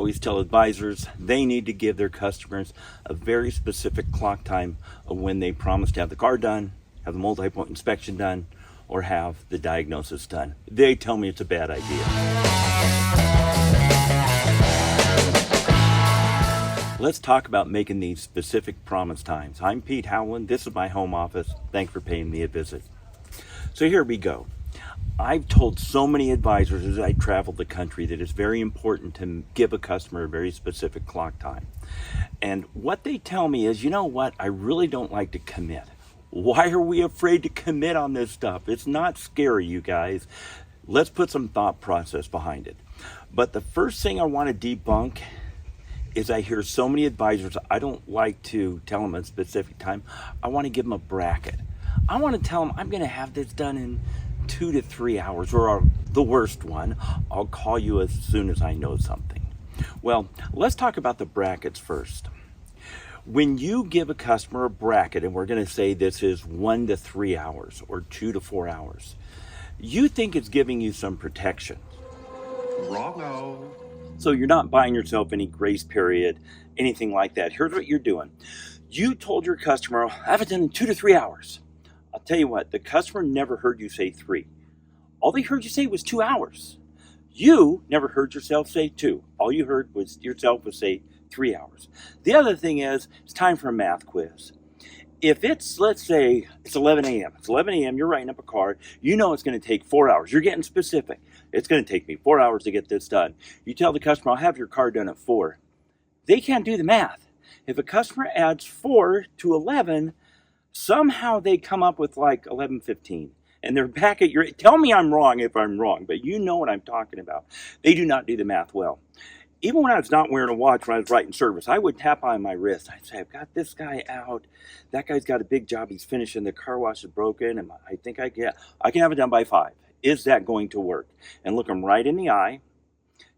always tell advisors they need to give their customers a very specific clock time of when they promise to have the car done, have the multi-point inspection done, or have the diagnosis done. They tell me it's a bad idea. Let's talk about making these specific promise times. I'm Pete Howland. This is my home office. Thanks for paying me a visit. So here we go. I've told so many advisors as I travel the country that it's very important to give a customer a very specific clock time. And what they tell me is, you know what, I really don't like to commit. Why are we afraid to commit on this stuff? It's not scary, you guys. Let's put some thought process behind it. But the first thing I want to debunk is I hear so many advisors, I don't like to tell them a specific time. I want to give them a bracket. I want to tell them I'm going to have this done in 2 to 3 hours, or the worst one, I'll call you as soon as I know something. Well, let's talk about the brackets first. When you give a customer a bracket, and we're going to say this is 1 to 3 hours or 2 to 4 hours, you think it's giving you some protection. Wrong-o. So you're not buying yourself any grace period, anything like that. Here's what you're doing. You told your customer, I have it done in 2 to 3 hours. I'll tell you what, the customer never heard you say 3. All they heard you say was 2 hours. You never heard yourself say 2. All you heard was yourself say 3 hours. The other thing is, it's time for a math quiz. If it's, let's say, it's 11 a.m. It's 11 a.m., you're writing up a card. You know it's going to take 4 hours. You're getting specific. It's going to take me 4 hours to get this done. You tell the customer, I'll have your card done at 4. They can't do the math. If a customer adds 4 to 11, somehow they come up with like 11:15, and they're back at your, tell me I'm wrong if I'm wrong, but you know what I'm talking about. They do not do the math well. Even when I was not wearing a watch when I was writing service, I would tap on my wrist. I'd say, I've got this guy out. That guy's got a big job. He's finishing. The car wash is broken, and I think I can have it done by 5. Is that going to work? And look them right in the eye,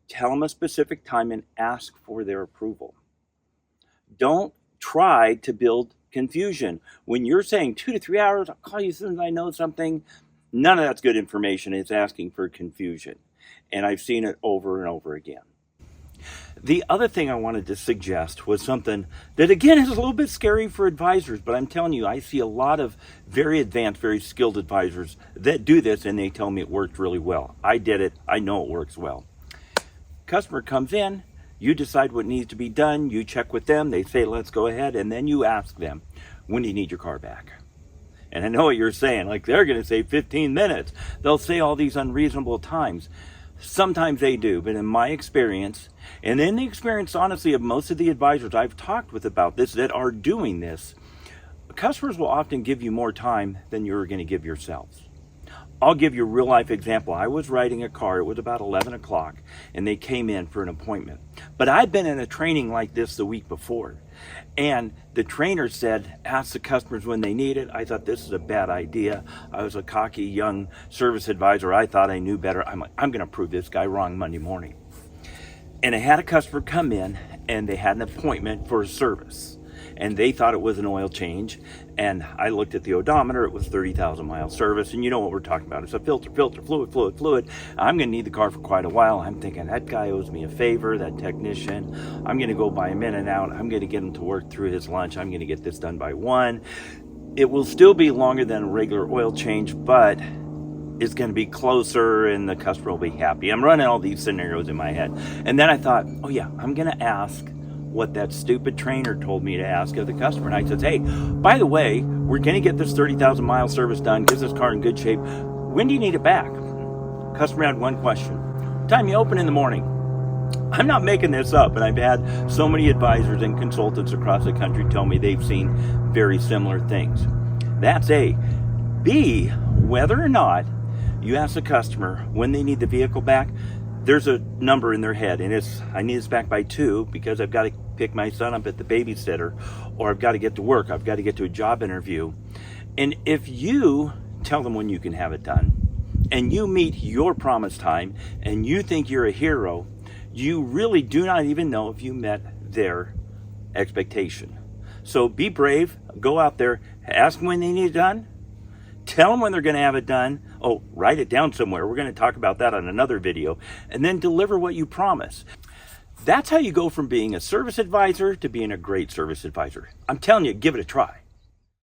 tell them a specific time, and ask for their approval. Don't try to build confusion. When you're saying 2 to 3 hours, I'll call you as soon as I know something, none of that's good information. It's asking for confusion. And I've seen it over and over again. The other thing I wanted to suggest was something that, again, is a little bit scary for advisors, but I'm telling you, I see a lot of very advanced, very skilled advisors that do this, and they tell me it worked really well. I did it. I know it works well. Customer comes in, you decide what needs to be done, you check with them, they say, let's go ahead, and then you ask them, when do you need your car back? And I know what you're saying, like they're going to say 15 minutes. They'll say all these unreasonable times. Sometimes they do, but in my experience, and in the experience, honestly, of most of the advisors I've talked with about this that are doing this, customers will often give you more time than you're going to give yourselves. I'll give you a real life example. I was riding a car, it was about 11 o'clock, and they came in for an appointment. But I'd been in a training like this the week before, and the trainer said, ask the customers when they need it. I thought this is a bad idea. I was a cocky young service advisor. I thought I knew better. I'm like, I'm going to prove this guy wrong Monday morning. And I had a customer come in, and they had an appointment for a service. And they thought it was an oil change, and I looked at the odometer. It was 30,000 mile service, and you know what we're talking about. It's a filter, fluid. I'm going to need the car for quite a while. I'm thinking, that guy owes me a favor, that technician. I'm going to go by him in and out. I'm going to get him to work through his lunch. I'm going to get this done by 1. It will still be longer than a regular oil change, but it's going to be closer, and the customer will be happy. I'm running all these scenarios in my head. And then I thought, oh yeah, I'm going to ask what that stupid trainer told me to ask of the customer. And I said, hey, by the way, we're going to get this 30,000 mile service done, get this car in good shape. When do you need it back? Customer had one question. What time you open in the morning? I'm not making this up, and I've had so many advisors and consultants across the country tell me they've seen very similar things. That's A. B, whether or not you ask the customer when they need the vehicle back, there's a number in their head, and it's, I need this back by 2 because I've got to pick my son up at the babysitter, or I've got to get to work, I've got to get to a job interview. And if you tell them when you can have it done, and you meet your promise time, and you think you're a hero, you really do not even know if you met their expectation. So be brave, go out there, ask them when they need it done, tell them when they're going to have it done. Oh, write it down somewhere. We're going to talk about that on another video. And then deliver what you promise. That's how you go from being a service advisor to being a great service advisor. I'm telling you, give it a try.